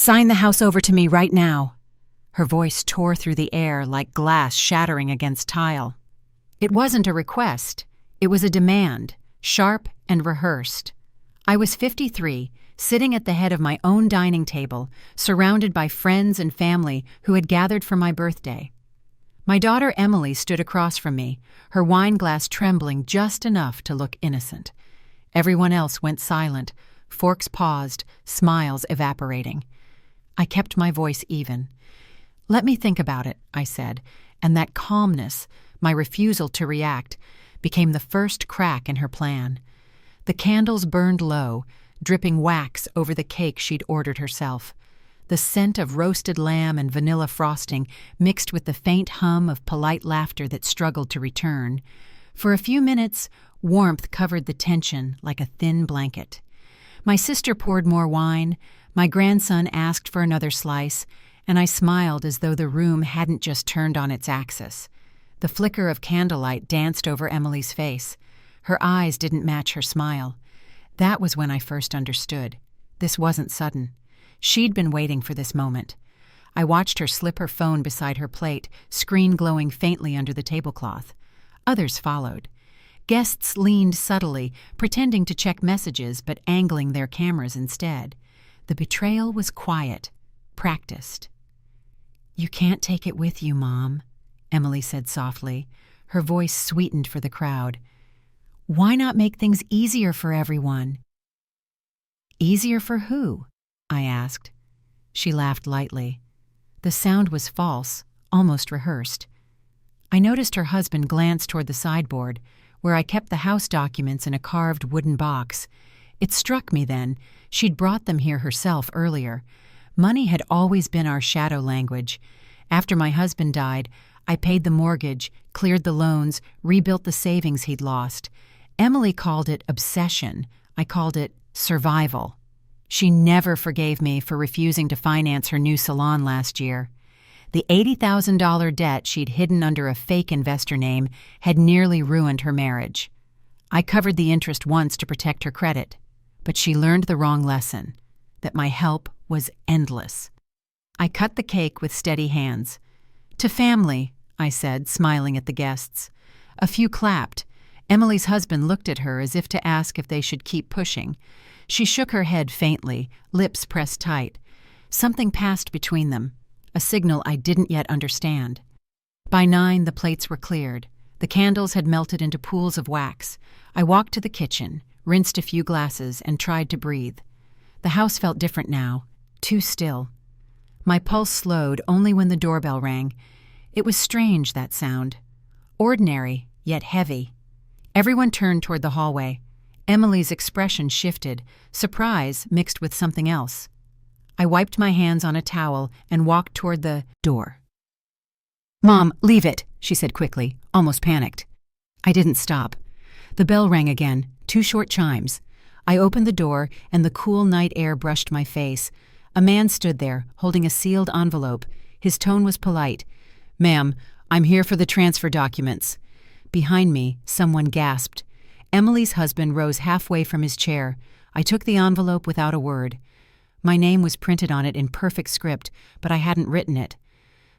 Sign the house over to me right now." Her voice tore through the air like glass shattering against tile. It wasn't a request. It was a demand, sharp and rehearsed. I was 53, sitting at the head of my own dining table, surrounded by friends and family who had gathered for my birthday. My daughter Emily stood across from me, her wine glass trembling just enough to look innocent. Everyone else went silent, forks paused, smiles evaporating. I kept my voice even. "Let me think about it," I said, and that calmness, my refusal to react, became the first crack in her plan. The candles burned low, dripping wax over the cake she'd ordered herself. The scent of roasted lamb and vanilla frosting mixed with the faint hum of polite laughter that struggled to return. For a few minutes, warmth covered the tension like a thin blanket. My sister poured more wine, my grandson asked for another slice, and I smiled as though the room hadn't just turned on its axis. The flicker of candlelight danced over Emily's face. Her eyes didn't match her smile. That was when I first understood. This wasn't sudden. She'd been waiting for this moment. I watched her slip her phone beside her plate, screen glowing faintly under the tablecloth. Others followed. Guests leaned subtly, pretending to check messages but angling their cameras instead. The betrayal was quiet, practiced. "You can't take it with you, Mom," Emily said softly, her voice sweetened for the crowd. "Why not make things easier for everyone?" "Easier for who?" I asked. She laughed lightly. The sound was false, almost rehearsed. I noticed her husband glance toward the sideboard, where I kept the house documents in a carved wooden box. It struck me then, she'd brought them here herself earlier. Money had always been our shadow language. After my husband died, I paid the mortgage, cleared the loans, rebuilt the savings he'd lost. Emily called it obsession. I called it survival. She never forgave me for refusing to finance her new salon last year. The $80,000 debt she'd hidden under a fake investor name had nearly ruined her marriage. I covered the interest once to protect her credit, but she learned the wrong lesson, that my help was endless. I cut the cake with steady hands. "To family," I said, smiling at the guests. A few clapped. Emily's husband looked at her as if to ask if they should keep pushing. She shook her head faintly, lips pressed tight. Something passed between them, a signal I didn't yet understand. By 9, the plates were cleared. The candles had melted into pools of wax. I walked to the kitchen, rinsed a few glasses, and tried to breathe. The house felt different now, too still. My pulse slowed only when the doorbell rang. It was strange, that sound. Ordinary, yet heavy. Everyone turned toward the hallway. Emily's expression shifted, surprise mixed with something else. I wiped my hands on a towel and walked toward the door. "Mom, leave it," she said quickly, almost panicked. I didn't stop. The bell rang again, 2 short chimes. I opened the door, and the cool night air brushed my face. A man stood there, holding a sealed envelope. His tone was polite. "Ma'am, I'm here for the transfer documents." Behind me, someone gasped. Emily's husband rose halfway from his chair. I took the envelope without a word. My name was printed on it in perfect script, but I hadn't written it.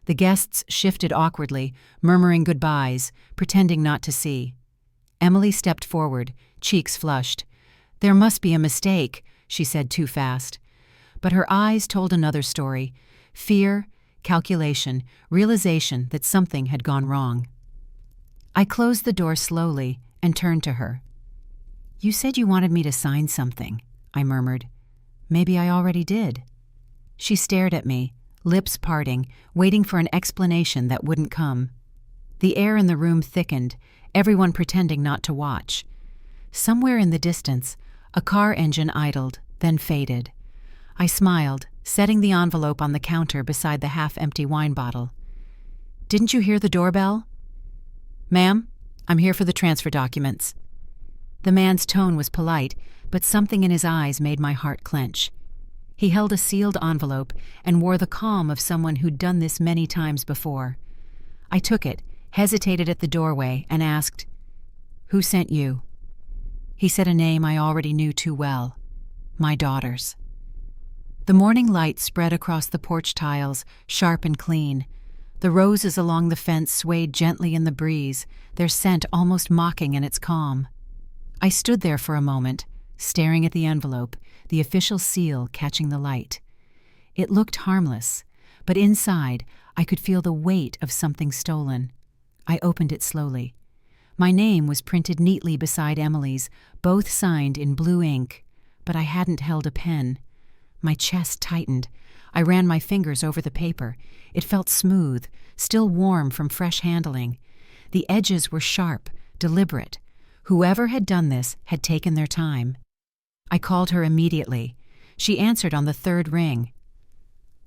The guests shifted awkwardly, murmuring goodbyes, pretending not to see. Emily stepped forward, cheeks flushed. "There must be a mistake," she said too fast. But her eyes told another story. Fear, calculation, realization that something had gone wrong. I closed the door slowly and turned to her. "You said you wanted me to sign something," I murmured. "Maybe I already did." She stared at me, lips parting, waiting for an explanation that wouldn't come. The air in the room thickened, everyone pretending not to watch. Somewhere in the distance, a car engine idled, then faded. I smiled, setting the envelope on the counter beside the half-empty wine bottle. "Didn't you hear the doorbell?" "Ma'am, I'm here for the transfer documents." The man's tone was polite, but something in his eyes made my heart clench. He held a sealed envelope and wore the calm of someone who'd done this many times before. I took it, hesitated at the doorway, and asked, "Who sent you?" He said a name I already knew too well. My daughter's. The morning light spread across the porch tiles, sharp and clean. The roses along the fence swayed gently in the breeze, their scent almost mocking in its calm. I stood there for a moment, staring at the envelope, the official seal catching the light. It looked harmless, but inside I could feel the weight of something stolen. I opened it slowly. My name was printed neatly beside Emily's, both signed in blue ink, but I hadn't held a pen. My chest tightened. I ran my fingers over the paper. It felt smooth, still warm from fresh handling. The edges were sharp, deliberate. Whoever had done this had taken their time. I called her immediately. She answered on the third ring.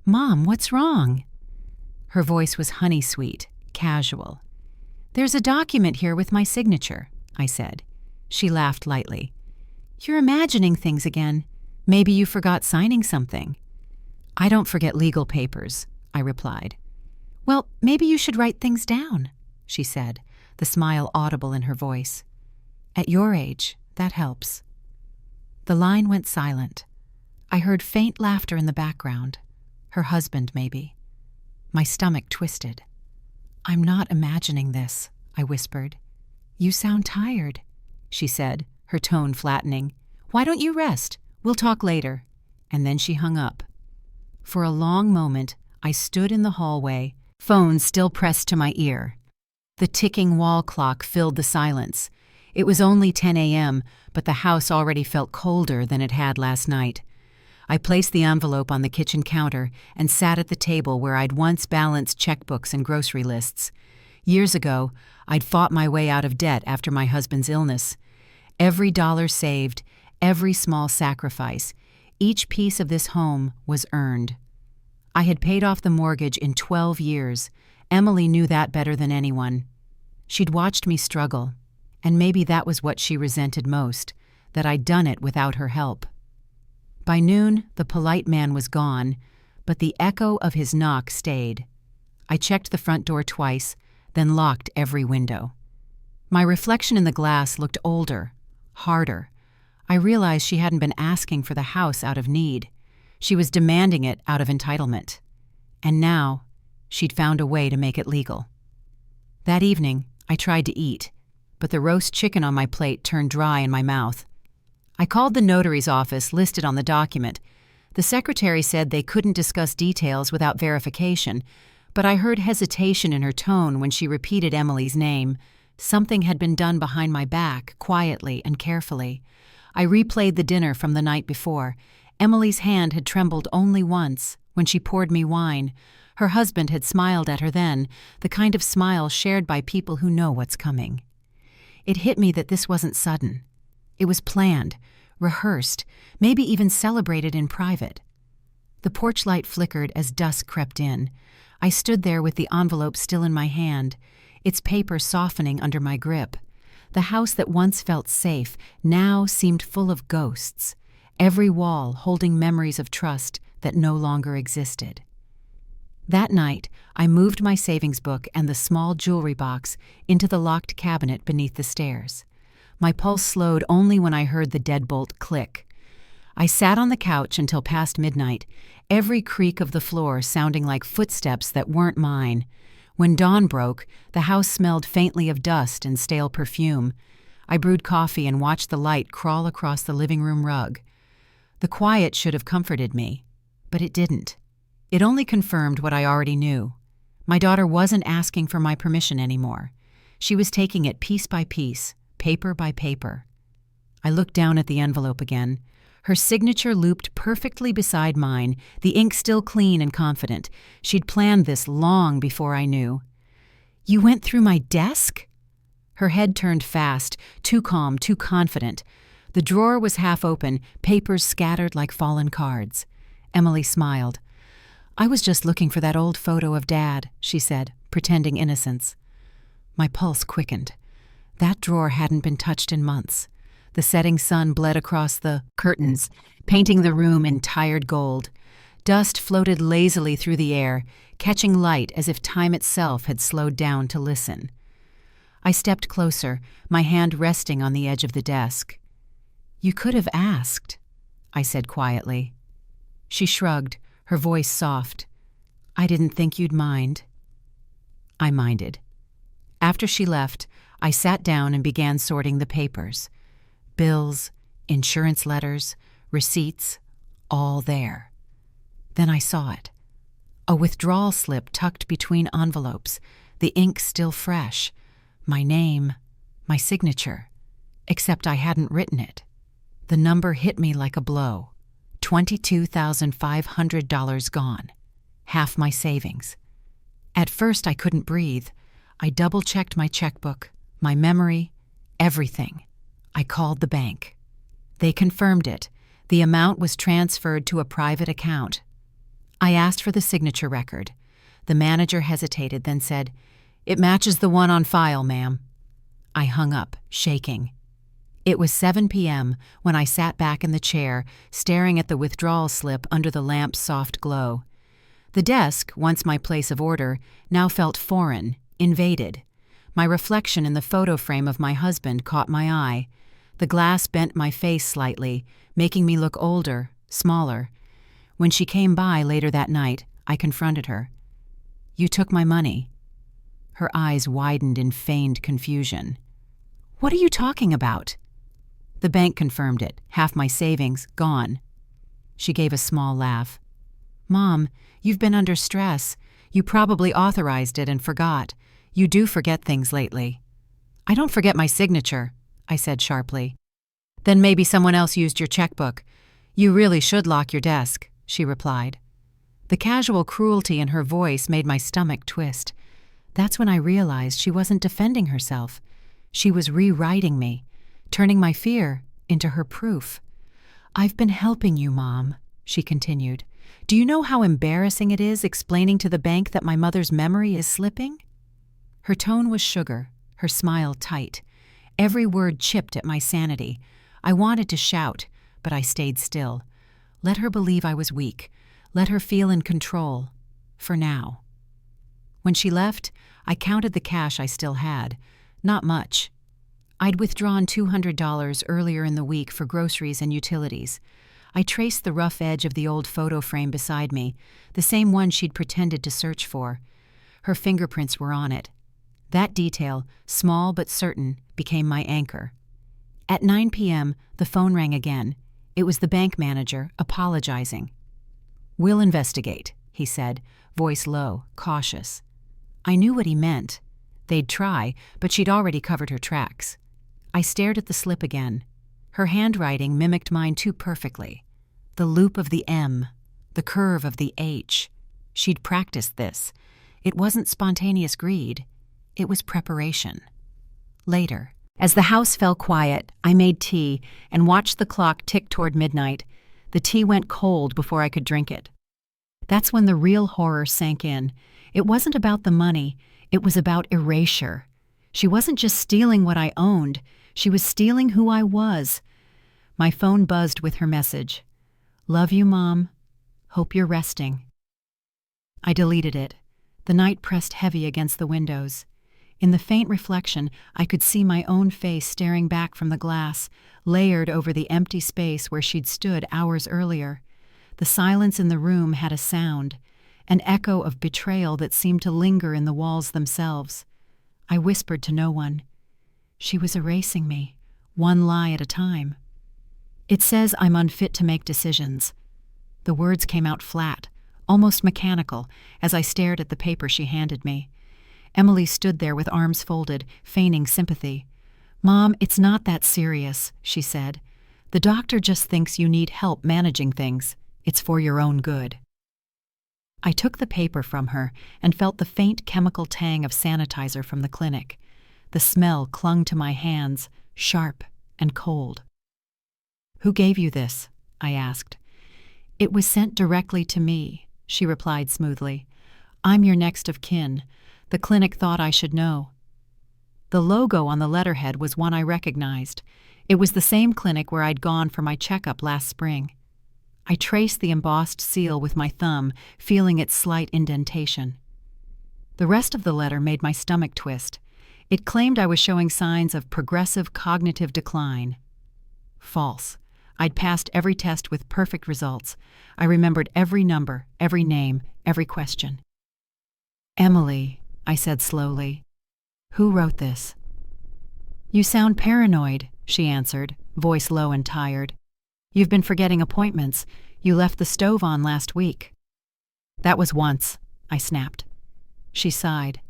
"Mom, what's wrong?" Her voice was honey-sweet, casual. "There's a document here with my signature," I said. She laughed lightly. "You're imagining things again. Maybe you forgot signing something." "I don't forget legal papers," I replied. "Well, maybe you should write things down," she said, the smile audible in her voice. "At your age, that helps." The line went silent. I heard faint laughter in the background. Her husband, maybe. My stomach twisted. "I'm not imagining this," I whispered. "You sound tired," she said, her tone flattening. "Why don't you rest? We'll talk later." And then she hung up. For a long moment, I stood in the hallway, phone still pressed to my ear. The ticking wall clock filled the silence. It was only 10 a.m., but the house already felt colder than it had last night. I placed the envelope on the kitchen counter and sat at the table where I'd once balanced checkbooks and grocery lists. Years ago, I'd fought my way out of debt after my husband's illness. Every dollar saved, every small sacrifice, each piece of this home was earned. I had paid off the mortgage in 12 years. Emily knew that better than anyone. She'd watched me struggle, and maybe that was what she resented most, that I'd done it without her help. By noon, the polite man was gone, but the echo of his knock stayed. I checked the front door twice, then locked every window. My reflection in the glass looked older, harder. I realized she hadn't been asking for the house out of need. She was demanding it out of entitlement. And now, she'd found a way to make it legal. That evening, I tried to eat, but the roast chicken on my plate turned dry in my mouth. I called the notary's office listed on the document. The secretary said they couldn't discuss details without verification, but I heard hesitation in her tone when she repeated Emily's name. Something had been done behind my back, quietly and carefully. I replayed the dinner from the night before. Emily's hand had trembled only once, when she poured me wine. Her husband had smiled at her then, the kind of smile shared by people who know what's coming. It hit me that this wasn't sudden. It was planned, rehearsed, maybe even celebrated in private. The porch light flickered as dusk crept in. I stood there with the envelope still in my hand, its paper softening under my grip. The house that once felt safe now seemed full of ghosts, every wall holding memories of trust that no longer existed. That night, I moved my savings book and the small jewelry box into the locked cabinet beneath the stairs. My pulse slowed only when I heard the deadbolt click. I sat on the couch until past midnight, every creak of the floor sounding like footsteps that weren't mine. When dawn broke, the house smelled faintly of dust and stale perfume. I brewed coffee and watched the light crawl across the living room rug. The quiet should have comforted me, but it didn't. It only confirmed what I already knew. My daughter wasn't asking for my permission anymore. She was taking it piece by piece, paper by paper. I looked down at the envelope again. Her signature looped perfectly beside mine, the ink still clean and confident. She'd planned this long before I knew. "You went through my desk?" Her head turned fast, too calm, too confident. The drawer was half open, papers scattered like fallen cards. Emily smiled. "I was just looking for that old photo of Dad," she said, pretending innocence. My pulse quickened. That drawer hadn't been touched in months. The setting sun bled across the curtains, painting the room in tired gold. Dust floated lazily through the air, catching light as if time itself had slowed down to listen. I stepped closer, my hand resting on the edge of the desk. "You could have asked," I said quietly. She shrugged, her voice soft. "I didn't think you'd mind." I minded. After she left, I sat down and began sorting the papers. Bills, insurance letters, receipts, all there. Then I saw it. A withdrawal slip tucked between envelopes, the ink still fresh. My name, my signature, except I hadn't written it. The number hit me like a blow. $22,500 gone. Half my savings. At first I couldn't breathe. I double-checked my checkbook, my memory, everything. I called the bank. They confirmed it. The amount was transferred to a private account. I asked for the signature record. The manager hesitated, then said, "It matches the one on file, ma'am." I hung up, shaking. It was 7 p.m. when I sat back in the chair, staring at the withdrawal slip under the lamp's soft glow. The desk, once my place of order, now felt foreign, invaded. My reflection in the photo frame of my husband caught my eye. The glass bent my face slightly, making me look older, smaller. When she came by later that night, I confronted her. "You took my money." Her eyes widened in feigned confusion. "What are you talking about?" The bank confirmed it. Half my savings, gone. She gave a small laugh. "Mom, you've been under stress. You probably authorized it and forgot. You do forget things lately." "I don't forget my signature," I said sharply. "Then maybe someone else used your checkbook. You really should lock your desk," she replied. The casual cruelty in her voice made my stomach twist. That's when I realized she wasn't defending herself. She was rewriting me, turning my fear into her proof. "I've been helping you, Mom," she continued. "Do you know how embarrassing it is explaining to the bank that my mother's memory is slipping?" Her tone was sugar, her smile tight. Every word chipped at my sanity. I wanted to shout, but I stayed still. Let her believe I was weak. Let her feel in control. For now. When she left, I counted the cash I still had. Not much. I'd withdrawn $200 earlier in the week for groceries and utilities. I traced the rough edge of the old photo frame beside me, the same one she'd pretended to search for. Her fingerprints were on it. That detail, small but certain, became my anchor. At 9 p.m., the phone rang again. It was the bank manager, apologizing. "We'll investigate," he said, voice low, cautious. I knew what he meant. They'd try, but she'd already covered her tracks. I stared at the slip again. Her handwriting mimicked mine too perfectly. The loop of the M, the curve of the H. She'd practiced this. It wasn't spontaneous greed. It was preparation. Later, as the house fell quiet, I made tea and watched the clock tick toward midnight. The tea went cold before I could drink it. That's when the real horror sank in. It wasn't about the money. It was about erasure. She wasn't just stealing what I owned. She was stealing who I was. My phone buzzed with her message. "Love you, Mom. Hope you're resting." I deleted it. The night pressed heavy against the windows. In the faint reflection, I could see my own face staring back from the glass, layered over the empty space where she'd stood hours earlier. The silence in the room had a sound, an echo of betrayal that seemed to linger in the walls themselves. I whispered to no one. She was erasing me, one lie at a time. "It says I'm unfit to make decisions." The words came out flat, almost mechanical, as I stared at the paper she handed me. Emily stood there with arms folded, feigning sympathy. "Mom, it's not that serious," she said. "The doctor just thinks you need help managing things. It's for your own good." I took the paper from her and felt the faint chemical tang of sanitizer from the clinic. The smell clung to my hands, sharp and cold. "Who gave you this?" I asked. "It was sent directly to me," she replied smoothly. "I'm your next of kin. The clinic thought I should know." The logo on the letterhead was one I recognized. It was the same clinic where I'd gone for my checkup last spring. I traced the embossed seal with my thumb, feeling its slight indentation. The rest of the letter made my stomach twist. It claimed I was showing signs of progressive cognitive decline. False. I'd passed every test with perfect results. I remembered every number, every name, every question. "Emily," I said slowly. "Who wrote this?" "You sound paranoid," she answered, voice low and tired. "You've been forgetting appointments. You left the stove on last week." "That was once," I snapped. She sighed.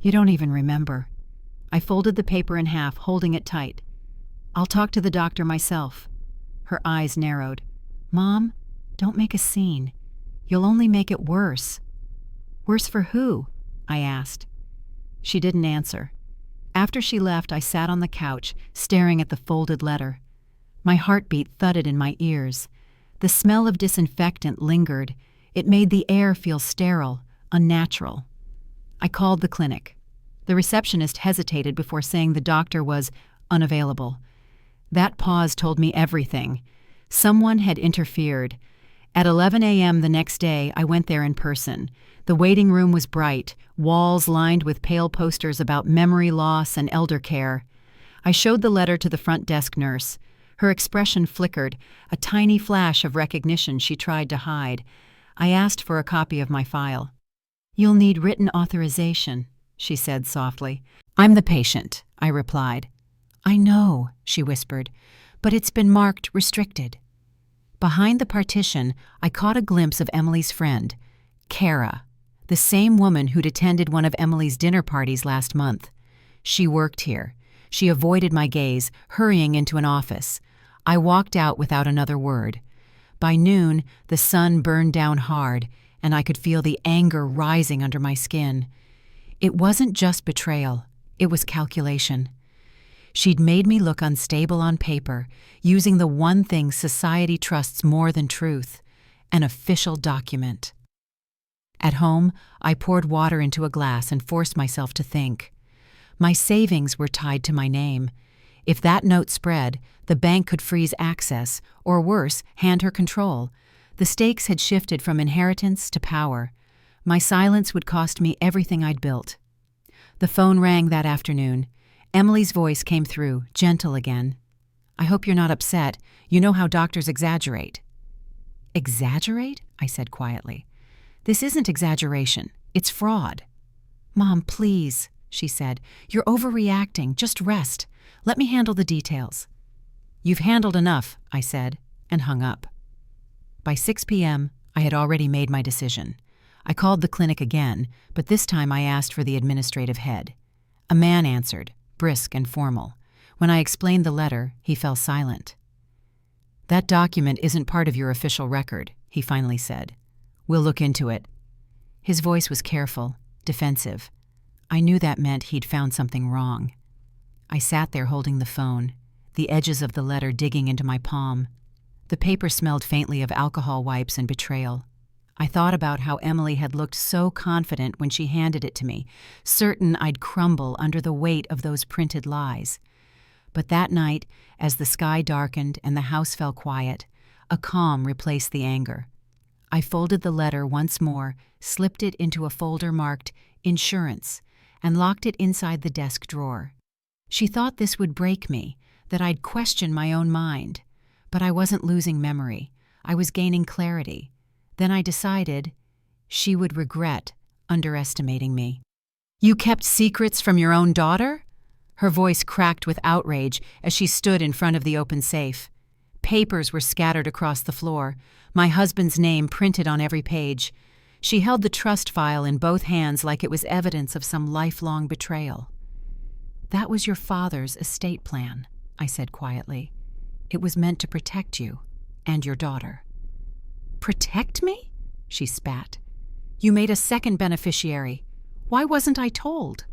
"You don't even remember." I folded the paper in half, holding it tight. "I'll talk to the doctor myself." Her eyes narrowed. "Mom, don't make a scene. You'll only make it worse." "Worse for who?" I asked. She didn't answer. After she left, I sat on the couch, staring at the folded letter. My heartbeat thudded in my ears. The smell of disinfectant lingered. It made the air feel sterile, unnatural. I called the clinic. The receptionist hesitated before saying the doctor was unavailable. That pause told me everything. Someone had interfered. At 11 a.m. the next day, I went there in person. The waiting room was bright, walls lined with pale posters about memory loss and elder care. I showed the letter to the front desk nurse. Her expression flickered, a tiny flash of recognition she tried to hide. I asked for a copy of my file. "You'll need written authorization," she said softly. "I'm the patient," I replied. "I know," she whispered, "but it's been marked restricted." Behind the partition, I caught a glimpse of Emily's friend, Kara, the same woman who'd attended one of Emily's dinner parties last month. She worked here. She avoided my gaze, hurrying into an office. I walked out without another word. By noon, the sun burned down hard, and I could feel the anger rising under my skin. It wasn't just betrayal. It was calculation. She'd made me look unstable on paper, using the one thing society trusts more than truth, an official document. At home, I poured water into a glass and forced myself to think. My savings were tied to my name. If that note spread, the bank could freeze access, or worse, hand her control. The stakes had shifted from inheritance to power. My silence would cost me everything I'd built. The phone rang that afternoon. Emily's voice came through, gentle again. "I hope you're not upset. You know how doctors exaggerate." "Exaggerate?" I said quietly. "This isn't exaggeration. It's fraud." "Mom, please," she said. "You're overreacting. Just rest. Let me handle the details." "You've handled enough," I said, and hung up. By 6 p.m., I had already made my decision. I called the clinic again, but this time I asked for the administrative head. A man answered, brisk and formal. When I explained the letter, he fell silent. "That document isn't part of your official record," he finally said. "We'll look into it." His voice was careful, defensive. I knew that meant he'd found something wrong. I sat there holding the phone, the edges of the letter digging into my palm. The paper smelled faintly of alcohol wipes and betrayal. I thought about how Emily had looked so confident when she handed it to me, certain I'd crumble under the weight of those printed lies. But that night, as the sky darkened and the house fell quiet, a calm replaced the anger. I folded the letter once more, slipped it into a folder marked Insurance, and locked it inside the desk drawer. She thought this would break me, that I'd question my own mind. But I wasn't losing memory. I was gaining clarity. Then I decided she would regret underestimating me. "You kept secrets from your own daughter?" Her voice cracked with outrage as she stood in front of the open safe. Papers were scattered across the floor, my husband's name printed on every page. She held the trust file in both hands like it was evidence of some lifelong betrayal. "That was your father's estate plan," I said quietly. "It was meant to protect you and your daughter." "Protect me?" she spat. "You made a second beneficiary. Why wasn't I told?"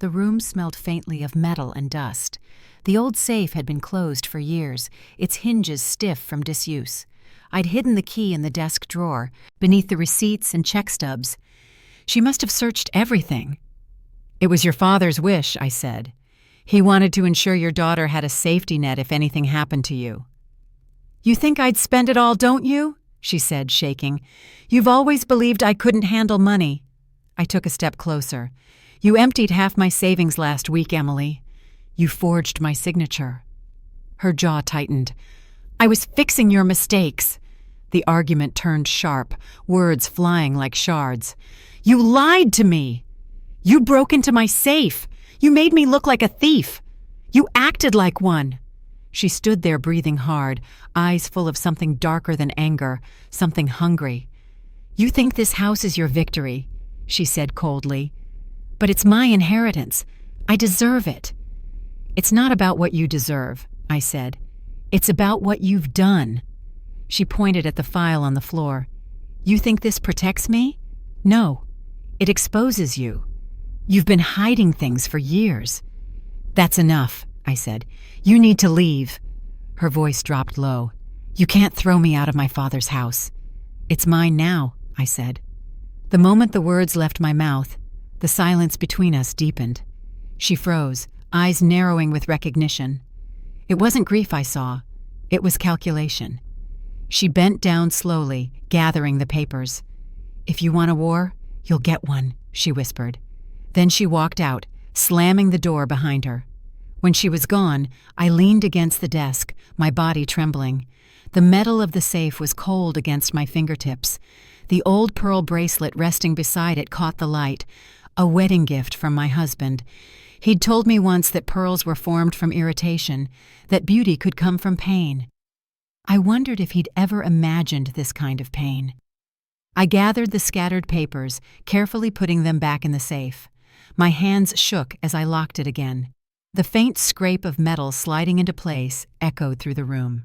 The room smelled faintly of metal and dust. The old safe had been closed for years, its hinges stiff from disuse. I'd hidden the key in the desk drawer, beneath the receipts and check stubs. She must have searched everything. "It was your father's wish," I said. "He wanted to ensure your daughter had a safety net if anything happened to you." "You think I'd spend it all, don't you?" she said, shaking. "You've always believed I couldn't handle money." I took a step closer. "You emptied half my savings last week, Emily. You forged my signature." Her jaw tightened. I was fixing your mistakes." The argument turned sharp, words flying like shards. "You lied to me. You broke into my safe. You made me look like a thief. You acted like one." She stood there breathing hard, eyes full of something darker than anger, something hungry. "You think this house is your victory," she said coldly. "But it's my inheritance. I deserve it." "It's not about what you deserve," I said. "It's about what you've done." She pointed at the file on the floor. "You think this protects me? No. It exposes you. You've been hiding things for years." "That's enough," I said. "You need to leave." Her voice dropped low. "You can't throw me out of my father's house." "It's mine now," I said. The moment the words left my mouth, the silence between us deepened. She froze, eyes narrowing with recognition. It wasn't grief I saw. It was calculation. She bent down slowly, gathering the papers. "If you want a war, you'll get one," she whispered. Then she walked out, slamming the door behind her. When she was gone, I leaned against the desk, my body trembling. The metal of the safe was cold against my fingertips. The old pearl bracelet resting beside it caught the light, a wedding gift from my husband. He'd told me once that pearls were formed from irritation, that beauty could come from pain. I wondered if he'd ever imagined this kind of pain. I gathered the scattered papers, carefully putting them back in the safe. My hands shook as I locked it again. The faint scrape of metal sliding into place echoed through the room.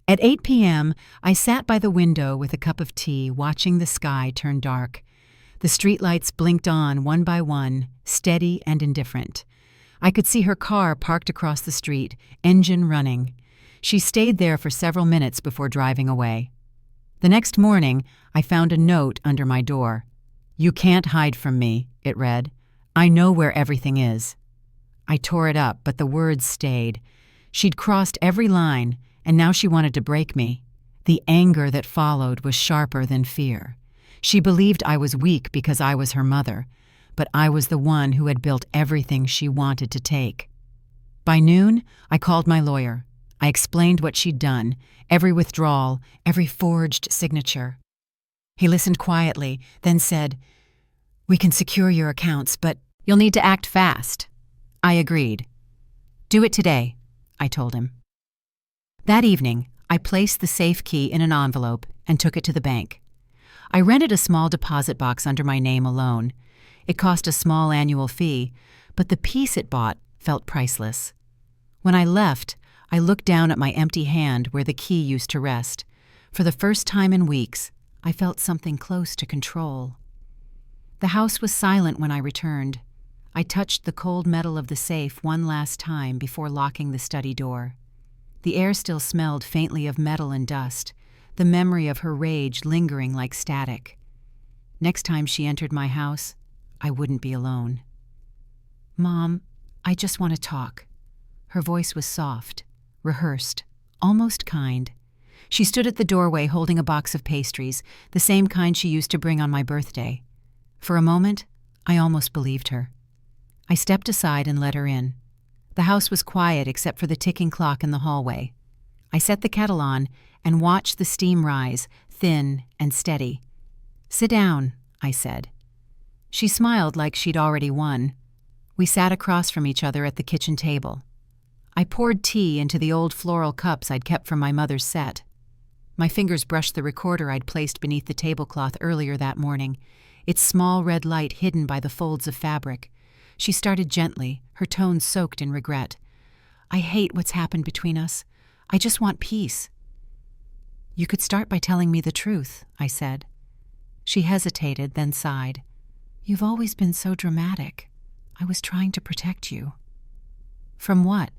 At 8 p.m., I sat by the window with a cup of tea, watching the sky turn dark. The streetlights blinked on one by one, steady and indifferent. I could see her car parked across the street, engine running. She stayed there for several minutes before driving away. The next morning, I found a note under my door. "You can't hide from me," it read. "I know where everything is." I tore it up, but the words stayed. She'd crossed every line, and now she wanted to break me. The anger that followed was sharper than fear. She believed I was weak because I was her mother, but I was the one who had built everything she wanted to take. By noon, I called my lawyer. I explained what she'd done, every withdrawal, every forged signature. He listened quietly, then said, "We can secure your accounts, but you'll need to act fast." I agreed. "Do it today," I told him. That evening, I placed the safe key in an envelope and took it to the bank. I rented a small deposit box under my name alone. It cost a small annual fee, but the peace it bought felt priceless. When I left, I looked down at my empty hand where the key used to rest. For the first time in weeks, I felt something close to control. The house was silent when I returned. I touched the cold metal of the safe one last time before locking the study door. The air still smelled faintly of metal and dust, the memory of her rage lingering like static. Next time she entered my house, I wouldn't be alone. "Mom, I just want to talk." Her voice was soft, rehearsed, almost kind. She stood at the doorway holding a box of pastries, the same kind she used to bring on my birthday. For a moment, I almost believed her. I stepped aside and let her in. The house was quiet except for the ticking clock in the hallway. I set the kettle on and watched the steam rise, thin and steady. "Sit down," I said. She smiled like she'd already won. We sat across from each other at the kitchen table. I poured tea into the old floral cups I'd kept from my mother's set. My fingers brushed the recorder I'd placed beneath the tablecloth earlier that morning, its small red light hidden by the folds of fabric. She started gently, her tone soaked in regret. "I hate what's happened between us. I just want peace." "You could start by telling me the truth," I said. She hesitated, then sighed. "You've always been so dramatic. I was trying to protect you." "From what?"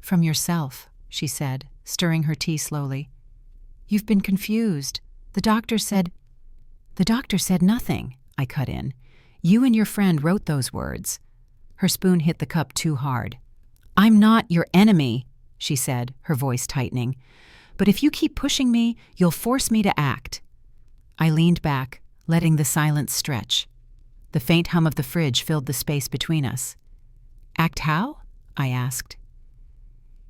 "From yourself," she said, stirring her tea slowly. "You've been confused. The doctor said—" "The doctor said nothing," I cut in. "You and your friend wrote those words." Her spoon hit the cup too hard. "I'm not your enemy," she said, her voice tightening. "But if you keep pushing me, you'll force me to act." I leaned back, letting the silence stretch. The faint hum of the fridge filled the space between us. "Act how?" I asked.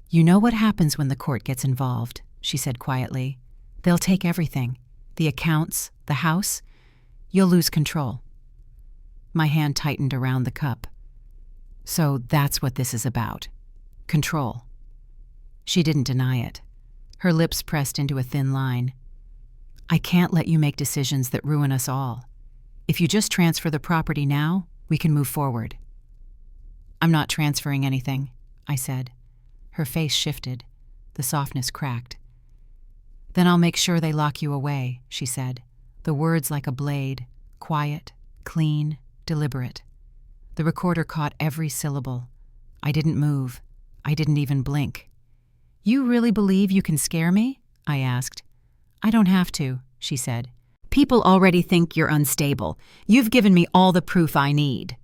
"You know what happens when the court gets involved," she said quietly. "They'll take everything. The accounts, the house. You'll lose control." My hand tightened around the cup. "So that's what this is about. Control." She didn't deny it. Her lips pressed into a thin line. "I can't let you make decisions that ruin us all. If you just transfer the property now, we can move forward." "I'm not transferring anything," I said. Her face shifted. The softness cracked. "Then I'll make sure they lock you away," she said, the words like a blade, quiet, clean, deliberate. The recorder caught every syllable. I didn't move. I didn't even blink. "You really believe you can scare me?" I asked. "I don't have to," she said. "People already think you're unstable. You've given me all the proof I need."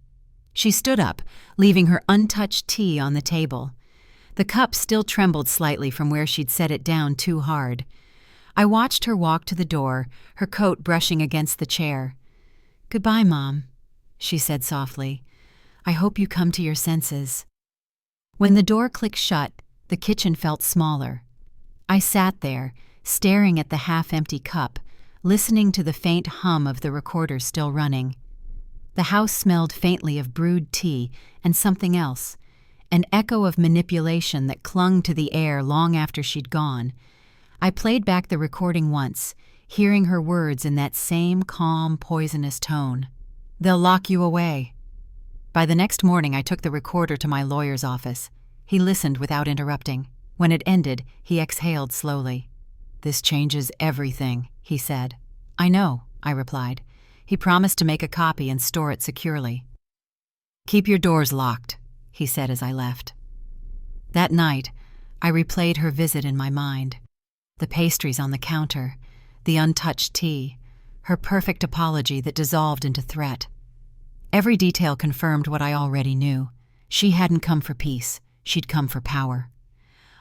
She stood up, leaving her untouched tea on the table. The cup still trembled slightly from where she'd set it down too hard. I watched her walk to the door, her coat brushing against the chair. "Goodbye, Mom," she said softly. "I hope you come to your senses." When the door clicked shut, the kitchen felt smaller. I sat there, staring at the half-empty cup, listening to the faint hum of the recorder still running. The house smelled faintly of brewed tea and something else, an echo of manipulation that clung to the air long after she'd gone. I played back the recording once, hearing her words in that same calm, poisonous tone. "They'll lock you away." By the next morning, I took the recorder to my lawyer's office. He listened without interrupting. When it ended, he exhaled slowly. "This changes everything," he said. "I know," I replied. He promised to make a copy and store it securely. "Keep your doors locked," he said as I left. That night, I replayed her visit in my mind. The pastries on the counter, the untouched tea, her perfect apology that dissolved into threat. Every detail confirmed what I already knew. She hadn't come for peace. She'd come for power.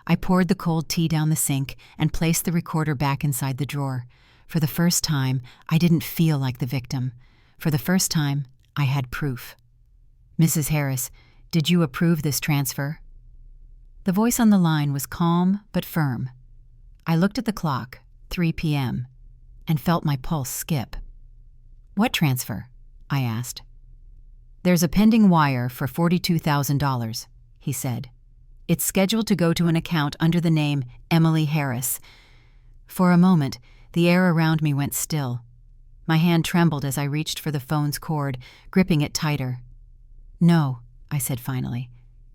I poured the cold tea down the sink and placed the recorder back inside the drawer. For the first time, I didn't feel like the victim. For the first time, I had proof. "Mrs. Harris, did you approve this transfer?" The voice on the line was calm but firm. I looked at the clock, 3 p.m., and felt my pulse skip. "What transfer?" I asked. "There's a pending wire for $42,000, he said. "It's scheduled to go to an account under the name Emily Harris." For a moment, the air around me went still. My hand trembled as I reached for the phone's cord, gripping it tighter. "No," I said finally.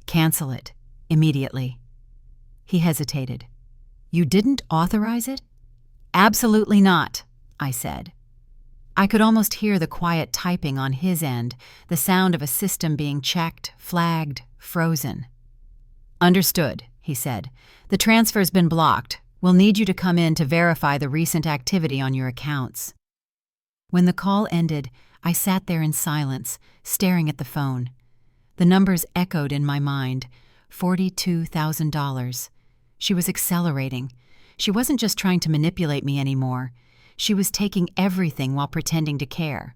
"Cancel it. Immediately." He hesitated. "You didn't authorize it?" "Absolutely not," I said. I could almost hear the quiet typing on his end, the sound of a system being checked, flagged, frozen. "Understood," he said. "The transfer's been blocked. We'll need you to come in to verify the recent activity on your accounts." When the call ended, I sat there in silence, staring at the phone. The numbers echoed in my mind. $42,000. She was accelerating. She wasn't just trying to manipulate me anymore. She was taking everything while pretending to care.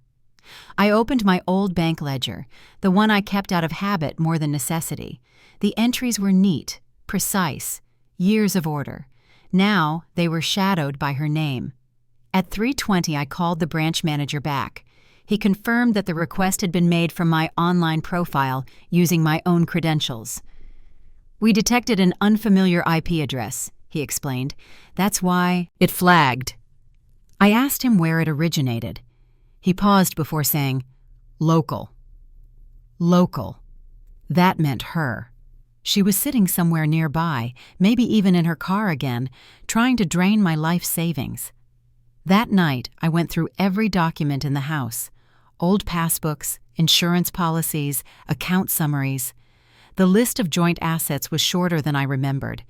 I opened my old bank ledger, the one I kept out of habit more than necessity. The entries were neat, precise, years of order. Now they were shadowed by her name. At 3:20, I called the branch manager back. He confirmed that the request had been made from my online profile using my own credentials. "We detected an unfamiliar IP address," he explained. "That's why it flagged." I asked him where it originated. He paused before saying, "Local." Local. That meant her. She was sitting somewhere nearby, maybe even in her car again, trying to drain my life savings. That night, I went through every document in the house. Old passbooks, insurance policies, account summaries. The list of joint assets was shorter than I remembered.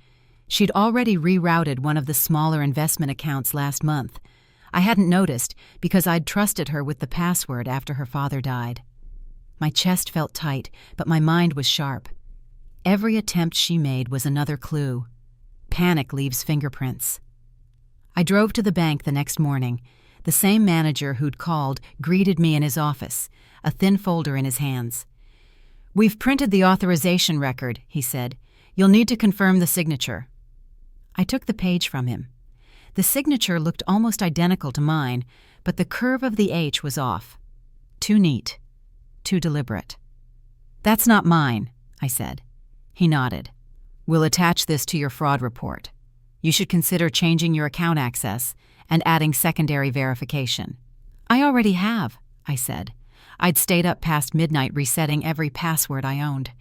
She'd already rerouted one of the smaller investment accounts last month. I hadn't noticed because I'd trusted her with the password after her father died. My chest felt tight, but my mind was sharp. Every attempt she made was another clue. Panic leaves fingerprints. I drove to the bank the next morning. The same manager who'd called greeted me in his office, a thin folder in his hands. "We've printed the authorization record," he said. You'll need to confirm the signature." I took the page from him. The signature looked almost identical to mine, but the curve of the H was off. Too neat. Too deliberate. "That's not mine," I said. He nodded. "We'll attach this to your fraud report. You should consider changing your account access and adding secondary verification." "I already have," I said. I'd stayed up past midnight resetting every password I owned.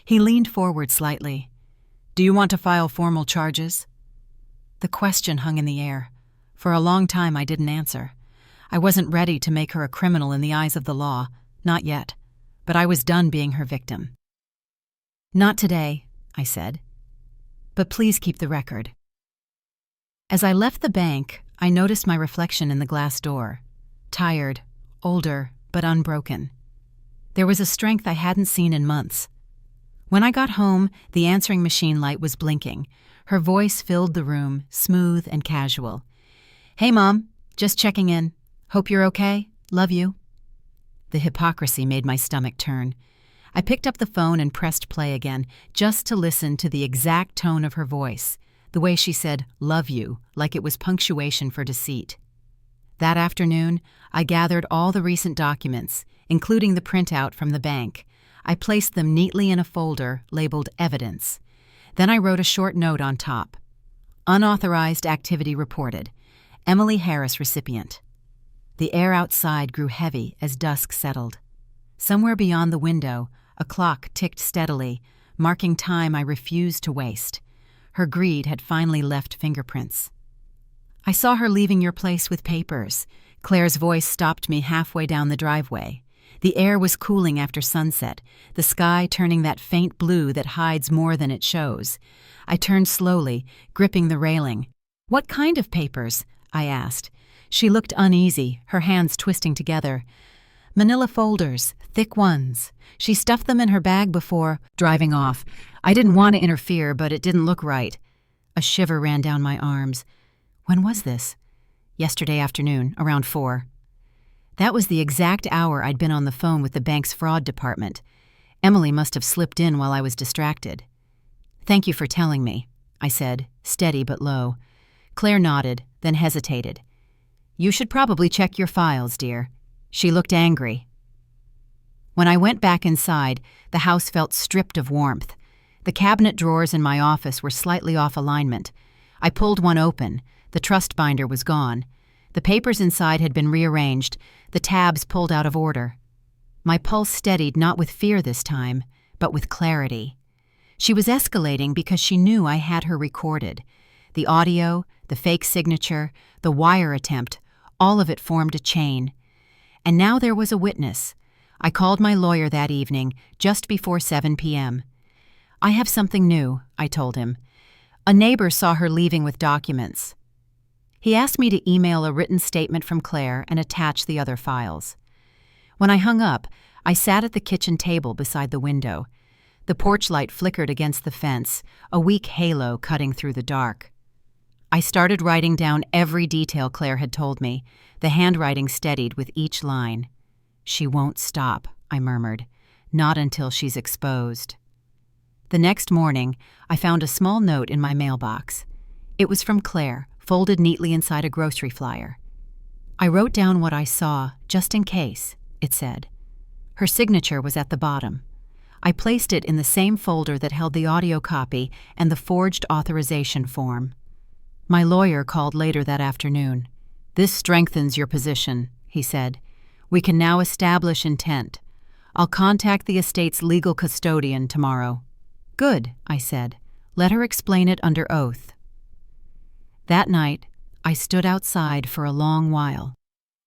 He leaned forward slightly. "Do you want to file formal charges?" The question hung in the air. For a long time I didn't answer. I wasn't ready to make her a criminal in the eyes of the law, not yet, but I was done being her victim. "Not today," I said. "But please keep the record." As I left the bank, I noticed my reflection in the glass door. Tired, older, but unbroken. There was a strength I hadn't seen in months. When I got home, the answering machine light was blinking. Her voice filled the room, smooth and casual. "Hey, Mom, just checking in. Hope you're okay. Love you." The hypocrisy made my stomach turn. I picked up the phone and pressed play again, just to listen to the exact tone of her voice, the way she said, "love you," like it was punctuation for deceit. That afternoon, I gathered all the recent documents, including the printout from the bank. I placed them neatly in a folder labeled Evidence. Then I wrote a short note on top. "Unauthorized activity reported. Emily Harris recipient." The air outside grew heavy as dusk settled. Somewhere beyond the window, a clock ticked steadily, marking time I refused to waste. Her greed had finally left fingerprints. "I saw her leaving your place with papers." Claire's voice stopped me halfway down the driveway. The air was cooling after sunset, the sky turning that faint blue that hides more than it shows. I turned slowly, gripping the railing. "What kind of papers?" I asked. She looked uneasy, her hands twisting together. "Manila folders, thick ones. She stuffed them in her bag before driving off. I didn't want to interfere, but it didn't look right." A shiver ran down my arms. "When was this?" "Yesterday afternoon, around 4. That was the exact hour I'd been on the phone with the bank's fraud department. Emily must have slipped in while I was distracted. "Thank you for telling me," I said, steady but low. Claire nodded, then hesitated. "You should probably check your files, dear." She looked angry. When I went back inside, the house felt stripped of warmth. The cabinet drawers in my office were slightly off alignment. I pulled one open. The trust binder was gone. The papers inside had been rearranged, the tabs pulled out of order. My pulse steadied not with fear this time, but with clarity. She was escalating because she knew I had her recorded. The audio, the fake signature, the wire attempt, all of it formed a chain. And now there was a witness. I called my lawyer that evening, just before 7 p.m. "I have something new," I told him. "A neighbor saw her leaving with documents." He asked me to email a written statement from Claire and attach the other files. When I hung up, I sat at the kitchen table beside the window. The porch light flickered against the fence, a weak halo cutting through the dark. I started writing down every detail Claire had told me. The handwriting steadied with each line. "She won't stop," I murmured. "Not until she's exposed." The next morning, I found a small note in my mailbox. It was from Claire, folded neatly inside a grocery flyer. I wrote down what I saw, just in case, it said. Her signature was at the bottom. I placed it in the same folder that held the audio copy and the forged authorization form. My lawyer called later that afternoon. "This strengthens your position," he said. "We can now establish intent. I'll contact the estate's legal custodian tomorrow." "Good," I said. "Let her explain it under oath." That night, I stood outside for a long while.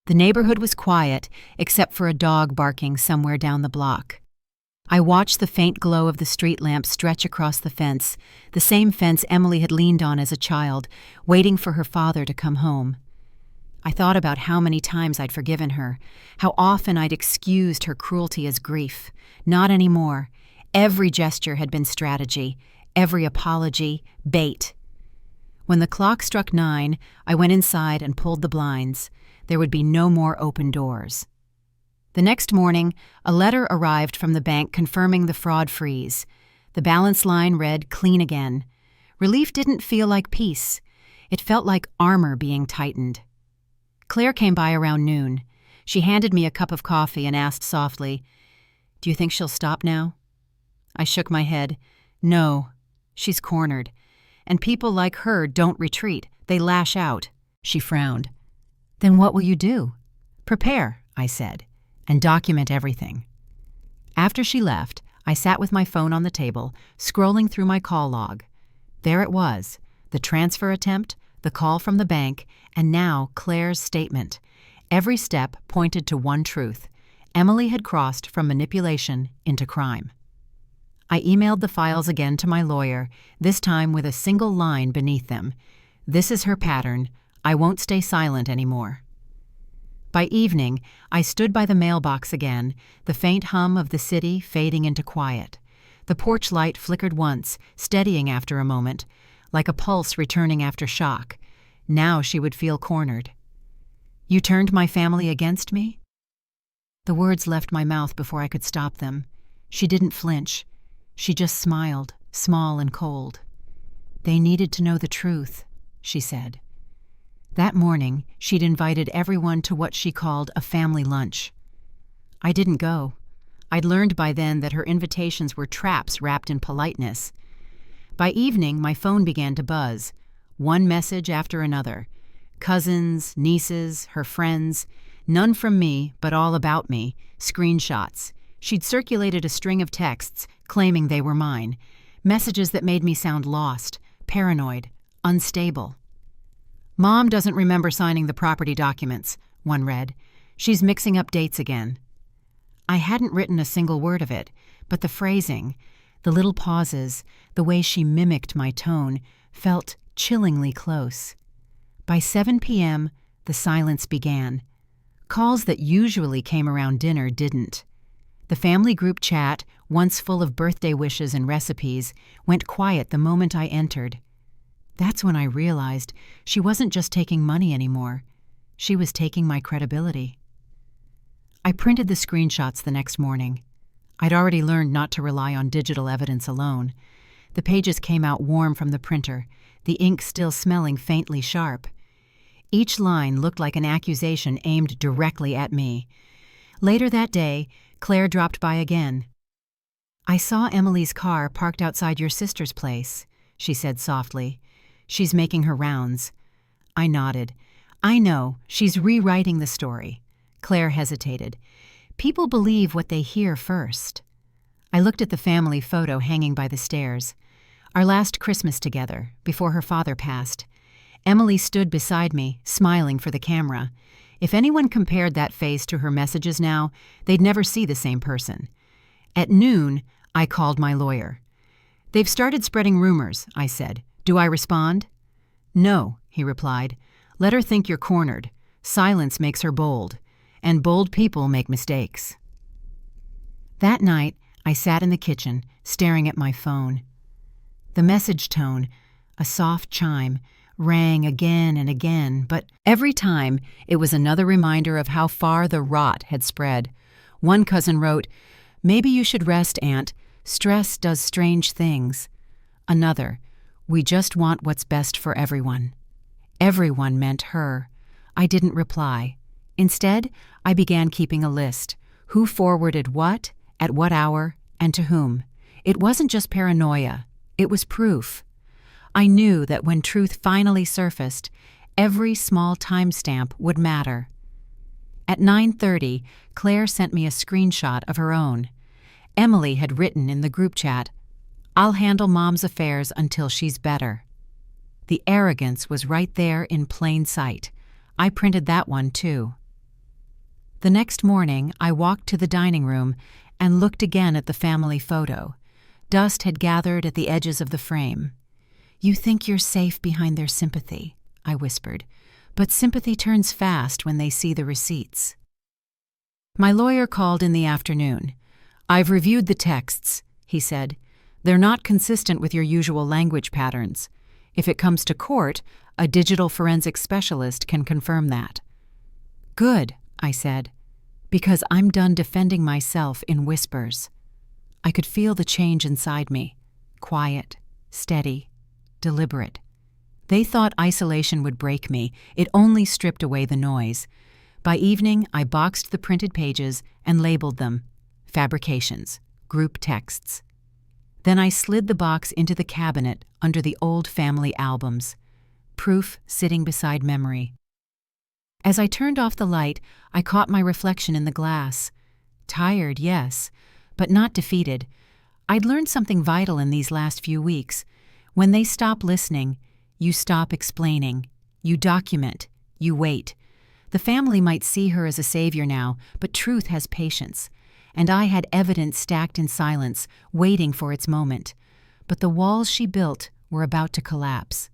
The neighborhood was quiet, except for a dog barking somewhere down the block. I watched the faint glow of the street lamp stretch across the fence, the same fence Emily had leaned on as a child, waiting for her father to come home. I thought about how many times I'd forgiven her, how often I'd excused her cruelty as grief. Not anymore. Every gesture had been strategy, every apology, bait. When the clock struck 9, I went inside and pulled the blinds. There would be no more open doors. The next morning, a letter arrived from the bank confirming the fraud freeze. The balance line read clean again. Relief didn't feel like peace. It felt like armor being tightened. Claire came by around noon. She handed me a cup of coffee and asked softly, "Do you think she'll stop now?" I shook my head. No, she's cornered. And people like her don't retreat. They lash out. She frowned. "Then what will you do?" "Prepare," I said, "and document everything." After she left, I sat with my phone on the table, scrolling through my call log. There it was, the transfer attempt, the call from the bank, and now Claire's statement. Every step pointed to one truth. Emily had crossed from manipulation into crime. I emailed the files again to my lawyer, this time with a single line beneath them. "This is her pattern. I won't stay silent anymore." By evening, I stood by the mailbox again, the faint hum of the city fading into quiet. The porch light flickered once, steadying after a moment, like a pulse returning after shock. Now she would feel cornered. "You turned my family against me?" The words left my mouth before I could stop them. She didn't flinch. She just smiled, small and cold. "They needed to know the truth," she said. That morning, she'd invited everyone to what she called a family lunch. I didn't go. I'd learned by then that her invitations were traps wrapped in politeness. By evening, my phone began to buzz, one message after another. Cousins, nieces, her friends, none from me, but all about me, screenshots. She'd circulated a string of texts claiming they were mine, messages that made me sound lost, paranoid, unstable. "Mom doesn't remember signing the property documents," one read. "She's mixing up dates again." I hadn't written a single word of it, but the phrasing, the little pauses, the way she mimicked my tone, felt chillingly close. By 7 p.m., the silence began. Calls that usually came around dinner didn't. The family group chat, once full of birthday wishes and recipes, went quiet the moment I entered. That's when I realized she wasn't just taking money anymore. She was taking my credibility. I printed the screenshots the next morning. I'd already learned not to rely on digital evidence alone. The pages came out warm from the printer, the ink still smelling faintly sharp. Each line looked like an accusation aimed directly at me. Later that day, Claire dropped by again. "I saw Emily's car parked outside your sister's place," she said softly. "She's making her rounds." I nodded. "I know, she's rewriting the story." Claire hesitated. "People believe what they hear first." I looked at the family photo hanging by the stairs. Our last Christmas together, before her father passed. Emily stood beside me, smiling for the camera. If anyone compared that face to her messages now, they'd never see the same person. At noon, I called my lawyer. "They've started spreading rumors," I said. "Do I respond?" "No," he replied. "Let her think you're cornered. Silence makes her bold. And bold people make mistakes." That night, I sat in the kitchen, staring at my phone. The message tone, a soft chime, rang again and again, but every time it was another reminder of how far the rot had spread. One cousin wrote, "Maybe you should rest, Aunt. Stress does strange things." Another, "We just want what's best for everyone." Everyone meant her. I didn't reply. Instead, I began keeping a list. Who forwarded what, at what hour, and to whom. It wasn't just paranoia. It was proof. I knew that when truth finally surfaced, every small timestamp would matter. At 9:30, Claire sent me a screenshot of her own. Emily had written in the group chat, "I'll handle Mom's affairs until she's better." The arrogance was right there in plain sight. I printed that one too. The next morning, I walked to the dining room and looked again at the family photo. Dust had gathered at the edges of the frame. "You think you're safe behind their sympathy," I whispered, "but sympathy turns fast when they see the receipts." My lawyer called in the afternoon. "I've reviewed the texts," he said. "They're not consistent with your usual language patterns. If it comes to court, a digital forensic specialist can confirm that." "Good," I said, "because I'm done defending myself in whispers." I could feel the change inside me. quiet, steady, deliberate. They thought isolation would break me. It only stripped away the noise. By evening, I boxed the printed pages and labeled them fabrications, group texts. Then I slid the box into the cabinet under the old family albums, proof sitting beside memory. As I turned off the light, I caught my reflection in the glass. Tired, yes, but not defeated. I'd learned something vital in these last few weeks. When they stop listening, you stop explaining. You document. You wait. The family might see her as a savior now, but truth has patience. And I had evidence stacked in silence, waiting for its moment. But the walls she built were about to collapse.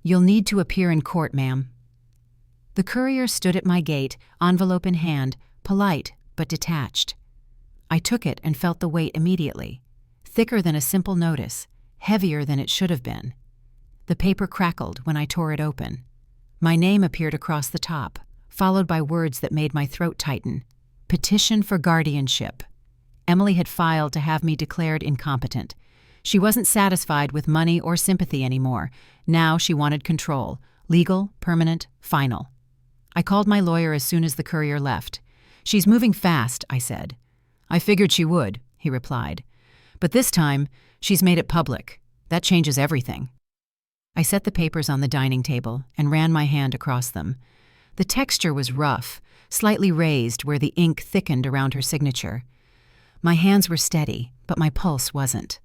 "You'll need to appear in court, ma'am." The courier stood at my gate, envelope in hand, polite but detached. I took it and felt the weight immediately. Thicker than a simple notice, heavier than it should have been. The paper crackled when I tore it open. My name appeared across the top, followed by words that made my throat tighten. Petition for guardianship. Emily had filed to have me declared incompetent. She wasn't satisfied with money or sympathy anymore. Now she wanted control. Legal, permanent, final. I called my lawyer as soon as the courier left. "She's moving fast," I said. "I figured she would," he replied. "But this time, she's made it public. That changes everything." I set the papers on the dining table and ran my hand across them. The texture was rough, slightly raised where the ink thickened around her signature. My hands were steady, but my pulse wasn't.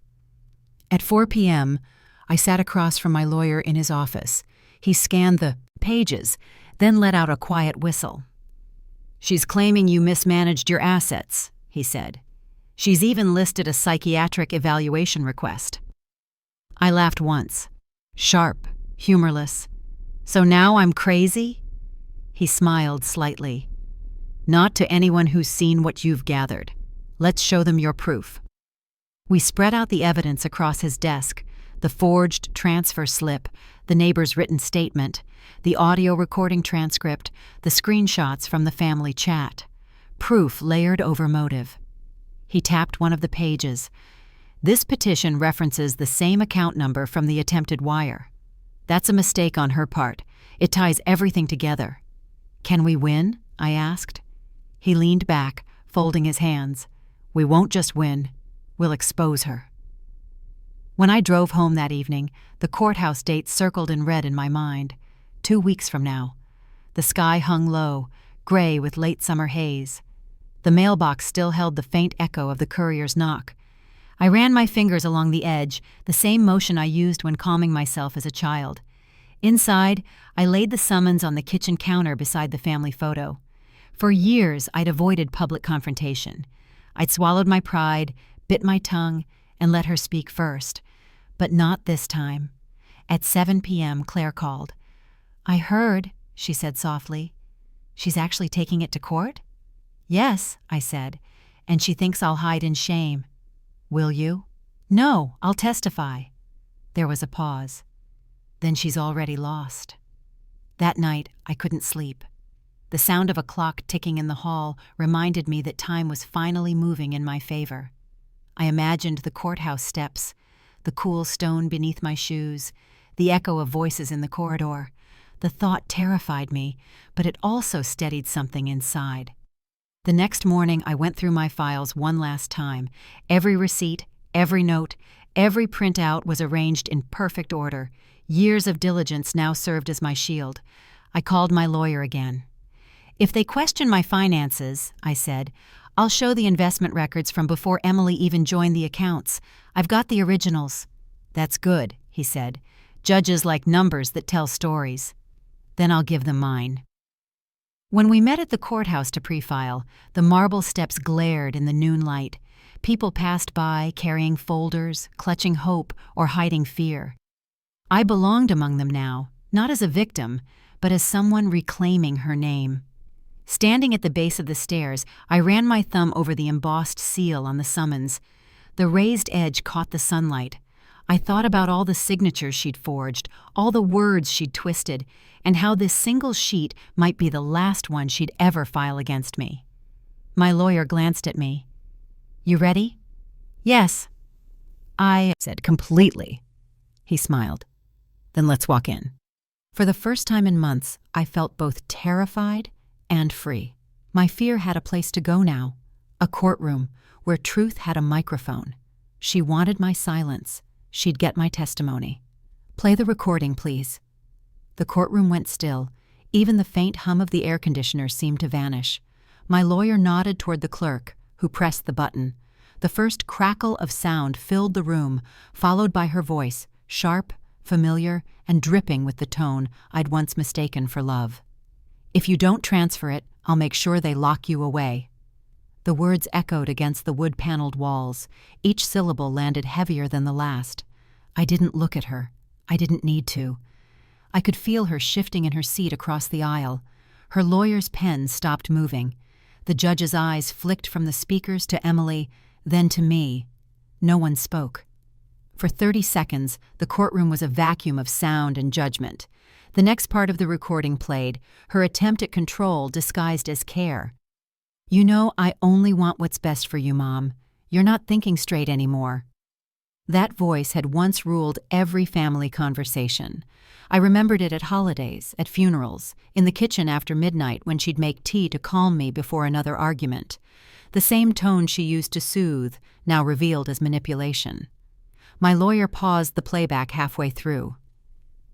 At 4 p.m., I sat across from my lawyer in his office. He scanned the pages, then let out a quiet whistle. "She's claiming you mismanaged your assets," he said. "She's even listed a psychiatric evaluation request." I laughed once. Sharp, humorless. "So now I'm crazy?" He smiled slightly. "Not to anyone who's seen what you've gathered. Let's show them your proof." We spread out the evidence across his desk, the forged transfer slip, the neighbor's written statement, the audio recording transcript, the screenshots from the family chat. Proof layered over motive. He tapped one of the pages. "This petition references the same account number from the attempted wire. That's a mistake on her part. It ties everything together." "Can we win?" I asked. He leaned back, folding his hands. "We won't just win. We'll expose her." When I drove home that evening, the courthouse date circled in red in my mind. 2 weeks from now. The sky hung low, gray with late summer haze. The mailbox still held the faint echo of the courier's knock. I ran my fingers along the edge, the same motion I used when calming myself as a child. Inside, I laid the summons on the kitchen counter beside the family photo. For years, I'd avoided public confrontation. I'd swallowed my pride, bit my tongue, and let her speak first. But not this time. At 7 p.m., Claire called. "I heard," she said softly. "She's actually taking it to court?" "Yes," I said, "and she thinks I'll hide in shame." "Will you?" "No, I'll testify." There was a pause. "Then she's already lost." That night, I couldn't sleep. The sound of a clock ticking in the hall reminded me that time was finally moving in my favor. I imagined the courthouse steps, the cool stone beneath my shoes, the echo of voices in the corridor. The thought terrified me, but it also steadied something inside. The next morning, I went through my files one last time. Every receipt, every note, every printout was arranged in perfect order. Years of diligence now served as my shield. I called my lawyer again. "If they question my finances," I said, "I'll show the investment records from before Emily even joined the accounts. I've got the originals." "That's good," he said. "Judges like numbers that tell stories." "Then I'll give them mine." When we met at the courthouse to pre-file, the marble steps glared in the noon light. People passed by, carrying folders, clutching hope, or hiding fear. I belonged among them now, not as a victim, but as someone reclaiming her name. Standing at the base of the stairs, I ran my thumb over the embossed seal on the summons. The raised edge caught the sunlight. I thought about all the signatures she'd forged, all the words she'd twisted, and how this single sheet might be the last one she'd ever file against me. My lawyer glanced at me. "You ready?" "Yes." I said, completely. He smiled. Then let's walk in. For the first time in months, I felt both terrified and free. My fear had a place to go now, a courtroom where truth had a microphone. She wanted my silence. She'd get my testimony. Play the recording, please. The courtroom went still. Even the faint hum of the air conditioner seemed to vanish. My lawyer nodded toward the clerk, who pressed the button. The first crackle of sound filled the room, followed by her voice, sharp, familiar, and dripping with the tone I'd once mistaken for love. If you don't transfer it, I'll make sure they lock you away. The words echoed against the wood-paneled walls. Each syllable landed heavier than the last. I didn't look at her. I didn't need to. I could feel her shifting in her seat across the aisle. Her lawyer's pen stopped moving. The judge's eyes flicked from the speakers to Emily, then to me. No one spoke. For 30 seconds, the courtroom was a vacuum of sound and judgment. The next part of the recording played, her attempt at control disguised as care. You know, I only want what's best for you, Mom. You're not thinking straight anymore. That voice had once ruled every family conversation. I remembered it at holidays, at funerals, in the kitchen after midnight when she'd make tea to calm me before another argument. The same tone she used to soothe, now revealed as manipulation. My lawyer paused the playback halfway through.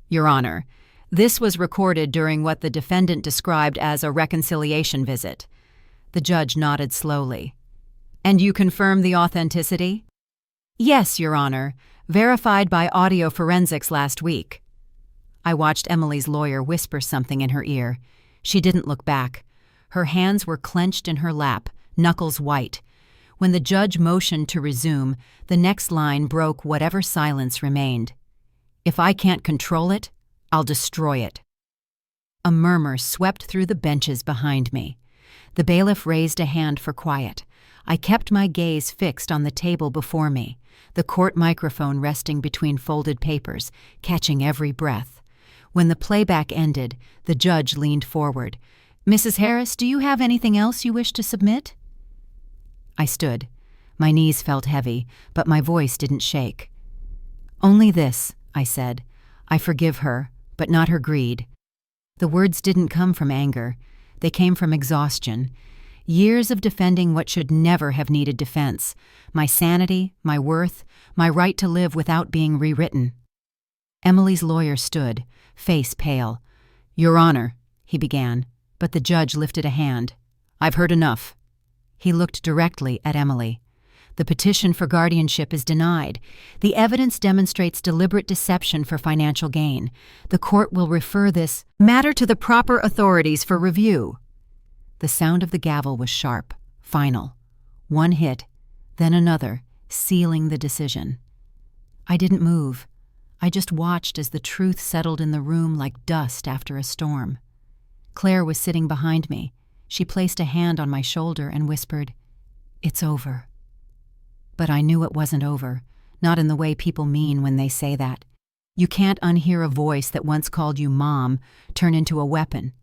Your Honor, this was recorded during what the defendant described as a reconciliation visit. The judge nodded slowly. And you confirm the authenticity? Yes, Your Honor, verified by audio forensics last week. I watched Emily's lawyer whisper something in her ear. She didn't look back. Her hands were clenched in her lap, knuckles white. When the judge motioned to resume, the next line broke whatever silence remained. If I can't control it, I'll destroy it. A murmur swept through the benches behind me. The bailiff raised a hand for quiet. I kept my gaze fixed on the table before me, the court microphone resting between folded papers, catching every breath. When the playback ended, the judge leaned forward. Mrs. Harris, do you have anything else you wish to submit? I stood. My knees felt heavy, but my voice didn't shake. Only this, I said. I forgive her, but not her greed. The words didn't come from anger. They came from exhaustion. Years of defending what should never have needed defense. My sanity, my worth, my right to live without being rewritten. Emily's lawyer stood, face pale. Your Honor, he began, but the judge lifted a hand. I've heard enough. He looked directly at Emily. The petition for guardianship is denied. The evidence demonstrates deliberate deception for financial gain. The court will refer this matter to the proper authorities for review. The sound of the gavel was sharp, final. One hit, then another, sealing the decision. I didn't move. I just watched as the truth settled in the room like dust after a storm. Claire was sitting behind me. She placed a hand on my shoulder and whispered, It's over. But I knew it wasn't over, not in the way people mean when they say that. You can't unhear a voice that once called you Mom turn into a weapon.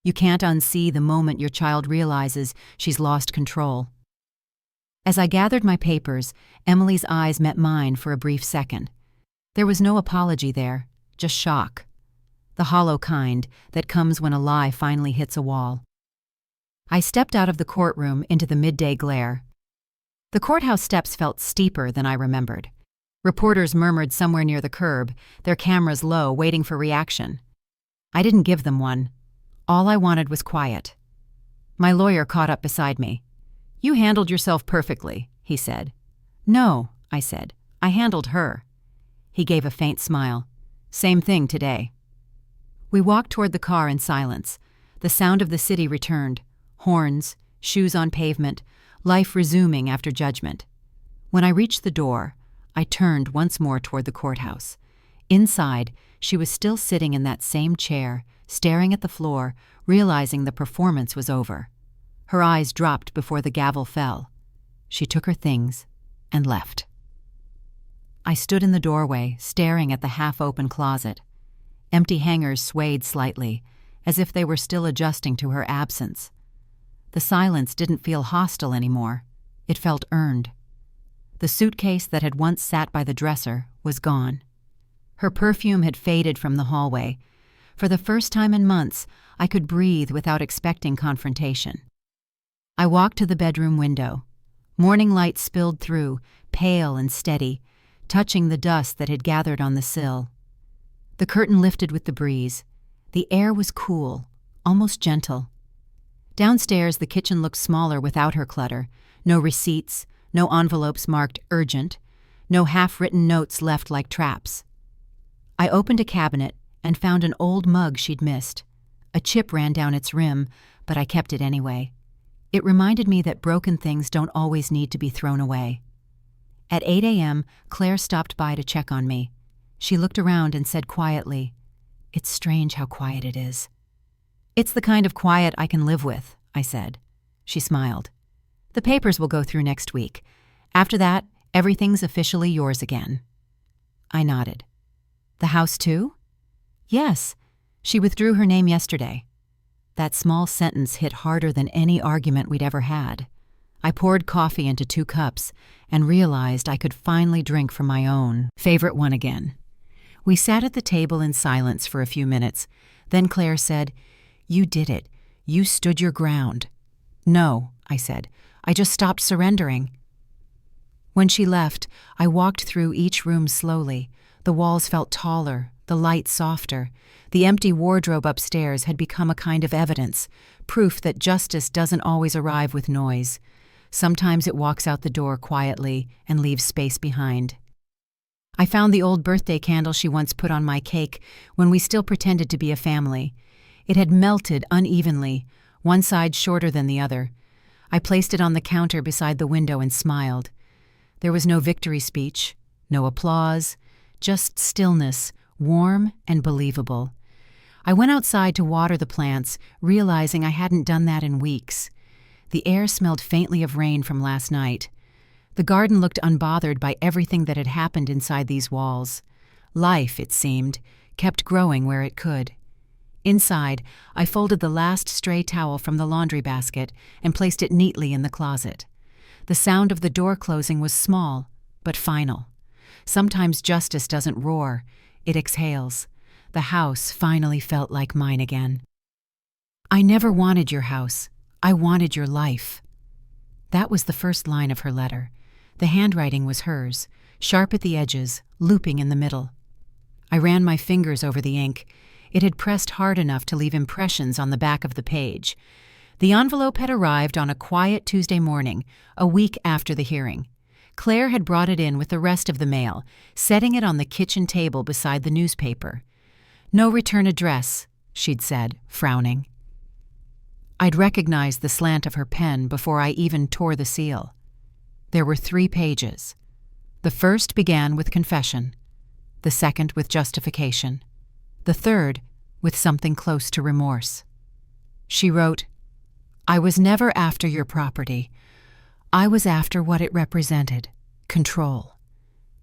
You can't unsee the moment your child realizes she's lost control. As I gathered my papers, Emily's eyes met mine for a brief second. There was no apology there, just shock. The hollow kind that comes when a lie finally hits a wall. I stepped out of the courtroom into the midday glare. The courthouse steps felt steeper than I remembered. Reporters murmured somewhere near the curb, their cameras low, waiting for reaction. I didn't give them one. All I wanted was quiet. My lawyer caught up beside me. You handled yourself perfectly, he said. No, I said. I handled her. He gave a faint smile. Same thing today. We walked toward the car in silence. The sound of the city returned. Horns, shoes on pavement, life resuming after judgment. When I reached the door, I turned once more toward the courthouse. Inside, she was still sitting in that same chair, staring at the floor, realizing the performance was over. Her eyes dropped before the gavel fell. She took her things and left. I stood in the doorway, staring at the half-open closet. Empty hangers swayed slightly, as if they were still adjusting to her absence. The silence didn't feel hostile anymore. It felt earned. The suitcase that had once sat by the dresser was gone. Her perfume had faded from the hallway. For the first time in months, I could breathe without expecting confrontation. I walked to the bedroom window. Morning light spilled through, pale and steady, touching the dust that had gathered on the sill. The curtain lifted with the breeze. The air was cool, almost gentle. Downstairs, the kitchen looked smaller without her clutter. No receipts, no envelopes marked urgent, no half-written notes left like traps. I opened a cabinet and found an old mug she'd missed. A chip ran down its rim, but I kept it anyway. It reminded me that broken things don't always need to be thrown away. At 8 a.m., Claire stopped by to check on me. She looked around and said quietly, "It's strange how quiet it is." "It's the kind of quiet I can live with," I said. She smiled. "The papers will go through next week. After that, everything's officially yours again." I nodded. "The house too?" "Yes. She withdrew her name yesterday." That small sentence hit harder than any argument we'd ever had. I poured coffee into 2 cups and realized I could finally drink from my own favorite one again. We sat at the table in silence for a few minutes. Then Claire said, "You did it. You stood your ground." "No," I said. "I just stopped surrendering." When she left, I walked through each room slowly. The walls felt taller, the light softer. The empty wardrobe upstairs had become a kind of evidence, proof that justice doesn't always arrive with noise. Sometimes it walks out the door quietly and leaves space behind. I found the old birthday candle she once put on my cake when we still pretended to be a family. It had melted unevenly, one side shorter than the other. I placed it on the counter beside the window and smiled. There was no victory speech, no applause, just stillness, warm and believable. I went outside to water the plants, realizing I hadn't done that in weeks. The air smelled faintly of rain from last night. The garden looked unbothered by everything that had happened inside these walls. Life, it seemed, kept growing where it could. Inside, I folded the last stray towel from the laundry basket and placed it neatly in the closet. The sound of the door closing was small, but final. Sometimes justice doesn't roar, it exhales. The house finally felt like mine again. "I never wanted your house. I wanted your life." That was the first line of her letter. The handwriting was hers, sharp at the edges, looping in the middle. I ran my fingers over the ink. It had pressed hard enough to leave impressions on the back of the page. The envelope had arrived on a quiet Tuesday morning, a week after the hearing. Claire had brought it in with the rest of the mail, setting it on the kitchen table beside the newspaper. "No return address," she'd said, frowning. I'd recognized the slant of her pen before I even tore the seal. There were 3 pages. The first began with confession, the second with justification, the third with something close to remorse. She wrote, "I was never after your property. I was after what it represented, control.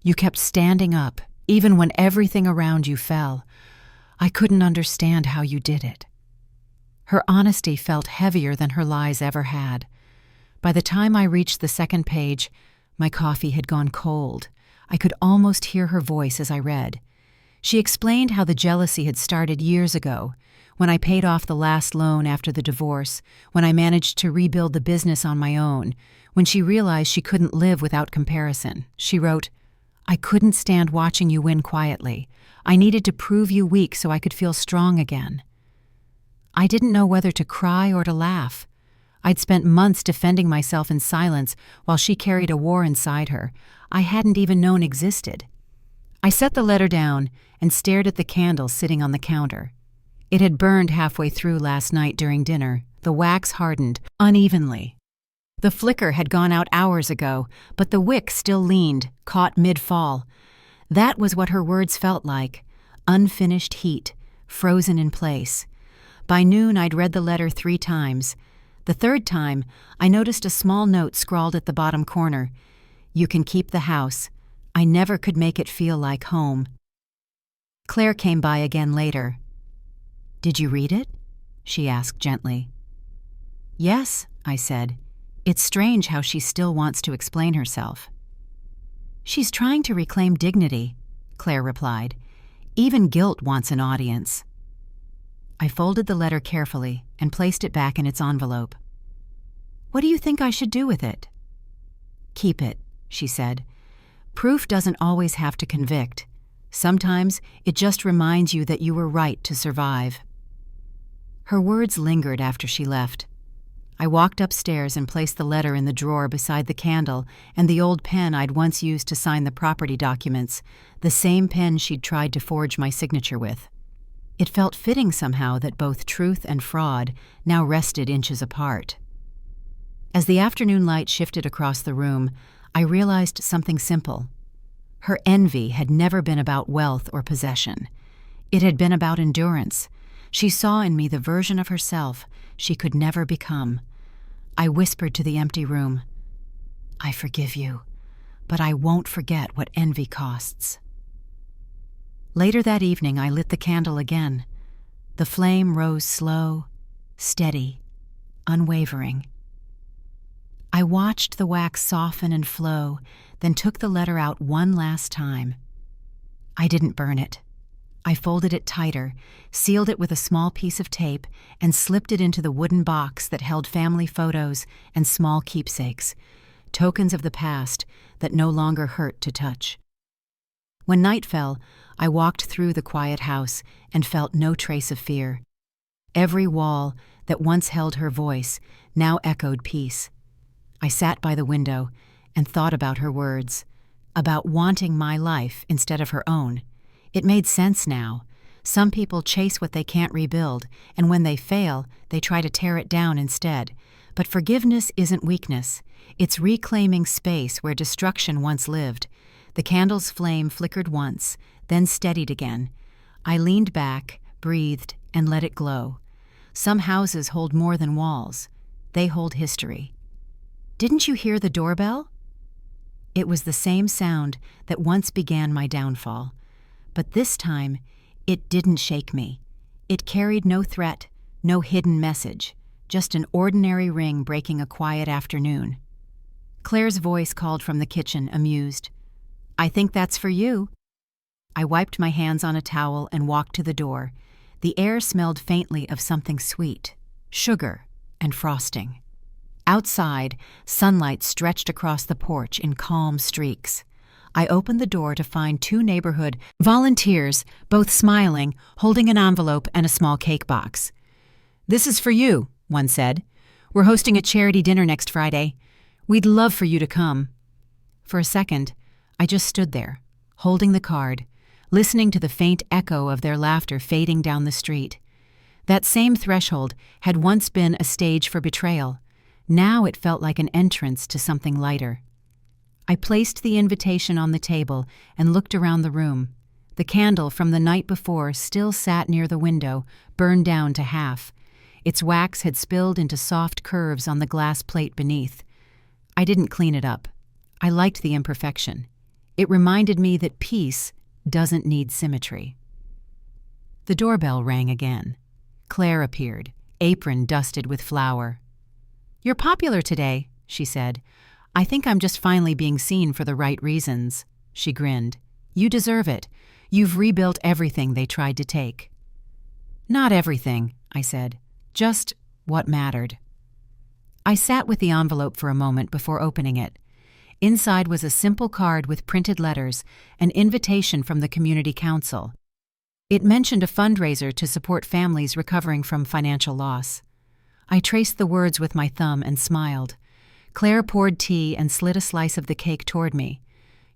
You kept standing up, even when everything around you fell. I couldn't understand how you did it." Her honesty felt heavier than her lies ever had. By the time I reached the second page, my coffee had gone cold. I could almost hear her voice as I read. She explained how the jealousy had started years ago, when I paid off the last loan after the divorce, when I managed to rebuild the business on my own, when she realized she couldn't live without comparison. She wrote, "I couldn't stand watching you win quietly. I needed to prove you weak so I could feel strong again." I didn't know whether to cry or to laugh. I'd spent months defending myself in silence while she carried a war inside her I hadn't even known existed. I set the letter down and stared at the candle sitting on the counter. It had burned halfway through last night during dinner. The wax hardened unevenly. The flicker had gone out hours ago, but the wick still leaned, caught mid-fall. That was what her words felt like, unfinished heat, frozen in place. By noon, I'd read the letter 3 times. The third time, I noticed a small note scrawled at the bottom corner. "You can keep the house. I never could make it feel like home." Claire came by again later. "Did you read it?" she asked gently. "Yes," I said. It's strange how she still wants to explain herself. "She's trying to reclaim dignity," Claire replied. "Even guilt wants an audience." I folded the letter carefully and placed it back in its envelope. "What do you think I should do with it?" "Keep it," she said. "Proof doesn't always have to convict. Sometimes it just reminds you that you were right to survive." Her words lingered after she left. I walked upstairs and placed the letter in the drawer beside the candle and the old pen I'd once used to sign the property documents, the same pen she'd tried to forge my signature with. It felt fitting somehow that both truth and fraud now rested inches apart. As the afternoon light shifted across the room, I realized something simple. Her envy had never been about wealth or possession. It had been about endurance. She saw in me the version of herself she could never become. I whispered to the empty room, "I forgive you, but I won't forget what envy costs." Later that evening, I lit the candle again. The flame rose slow, steady, unwavering. I watched the wax soften and flow, then took the letter out one last time. I didn't burn it. I folded it tighter, sealed it with a small piece of tape, and slipped it into the wooden box that held family photos and small keepsakes, tokens of the past that no longer hurt to touch. When night fell, I walked through the quiet house and felt no trace of fear. Every wall that once held her voice now echoed peace. I sat by the window and thought about her words, about wanting my life instead of her own. It made sense now. Some people chase what they can't rebuild, and when they fail, they try to tear it down instead. But forgiveness isn't weakness. It's reclaiming space where destruction once lived. The candle's flame flickered once, then steadied again. I leaned back, breathed, and let it glow. Some houses hold more than walls. They hold history. "Didn't you hear the doorbell?" It was the same sound that once began my downfall. But this time, it didn't shake me. It carried no threat, no hidden message, just an ordinary ring breaking a quiet afternoon. Claire's voice called from the kitchen, amused. "I think that's for you." I wiped my hands on a towel and walked to the door. The air smelled faintly of something sweet, sugar and frosting. Outside, sunlight stretched across the porch in calm streaks. I opened the door to find two neighborhood volunteers, both smiling, holding an envelope and a small cake box. "This is for you," one said. "We're hosting a charity dinner next Friday. We'd love for you to come." For a second, I just stood there, holding the card, listening to the faint echo of their laughter fading down the street. That same threshold had once been a stage for betrayal. Now it felt like an entrance to something lighter. I placed the invitation on the table and looked around the room. The candle from the night before still sat near the window, burned down to half. Its wax had spilled into soft curves on the glass plate beneath. I didn't clean it up. I liked the imperfection. It reminded me that peace doesn't need symmetry. The doorbell rang again. Claire appeared, apron dusted with flour. "You're popular today," she said. "I think I'm just finally being seen for the right reasons." She grinned. "You deserve it. You've rebuilt everything they tried to take." "Not everything," I said. "Just what mattered." I sat with the envelope for a moment before opening it. Inside was a simple card with printed letters, an invitation from the community council. It mentioned a fundraiser to support families recovering from financial loss. I traced the words with my thumb and smiled. Claire poured tea and slid a slice of the cake toward me.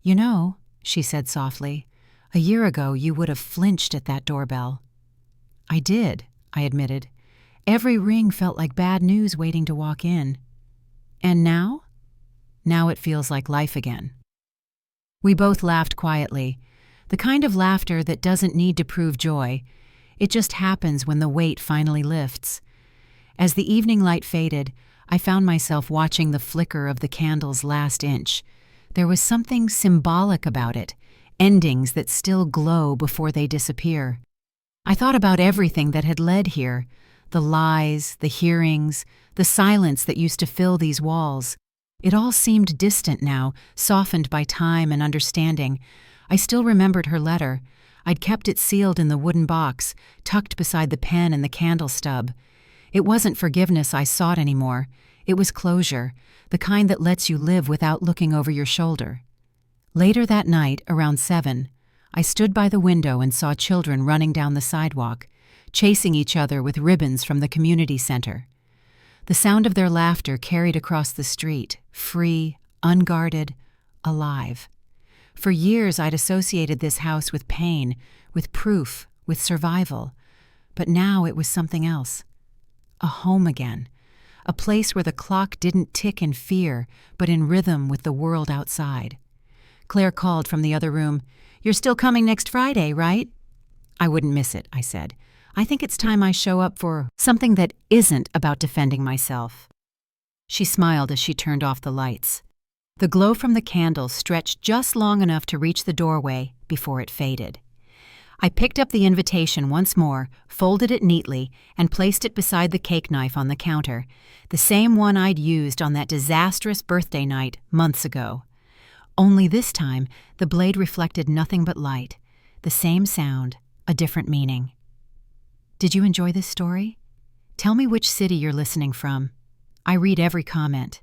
"You know," she said softly, "a year ago you would have flinched at that doorbell." "I did," I admitted. "Every ring felt like bad news waiting to walk in." "And now?" "Now it feels like life again." We both laughed quietly, the kind of laughter that doesn't need to prove joy. It just happens when the weight finally lifts. As the evening light faded, I found myself watching the flicker of the candle's last inch. There was something symbolic about it, endings that still glow before they disappear. I thought about everything that had led here, the lies, the hearings, the silence that used to fill these walls. It all seemed distant now, softened by time and understanding. I still remembered her letter. I'd kept it sealed in the wooden box, tucked beside the pen and the candle stub. It wasn't forgiveness I sought anymore. It was closure, the kind that lets you live without looking over your shoulder. Later that night, around 7, I stood by the window and saw children running down the sidewalk, chasing each other with ribbons from the community center. The sound of their laughter carried across the street, free, unguarded, alive. For years I'd associated this house with pain, with proof, with survival. But now it was something else. A home again. A place where the clock didn't tick in fear, but in rhythm with the world outside. Claire called from the other room. "You're still coming next Friday, right?" "I wouldn't miss it," I said. "I think it's time I show up for something that isn't about defending myself." She smiled as she turned off the lights. The glow from the candles stretched just long enough to reach the doorway before it faded. I picked up the invitation once more, folded it neatly, and placed it beside the cake knife on the counter, the same one I'd used on that disastrous birthday night months ago. Only this time, the blade reflected nothing but light, the same sound, a different meaning. Did you enjoy this story? Tell me which city you're listening from. I read every comment.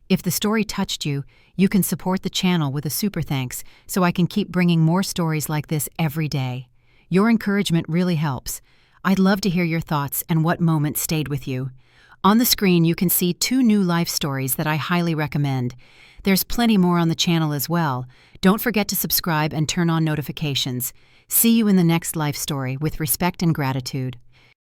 If the story touched you, you can support the channel with a super thanks so I can keep bringing more stories like this every day. Your encouragement really helps. I'd love to hear your thoughts and what moment stayed with you. On the screen, you can see 2 new life stories that I highly recommend. There's plenty more on the channel as well. Don't forget to subscribe and turn on notifications. See you in the next life story with respect and gratitude.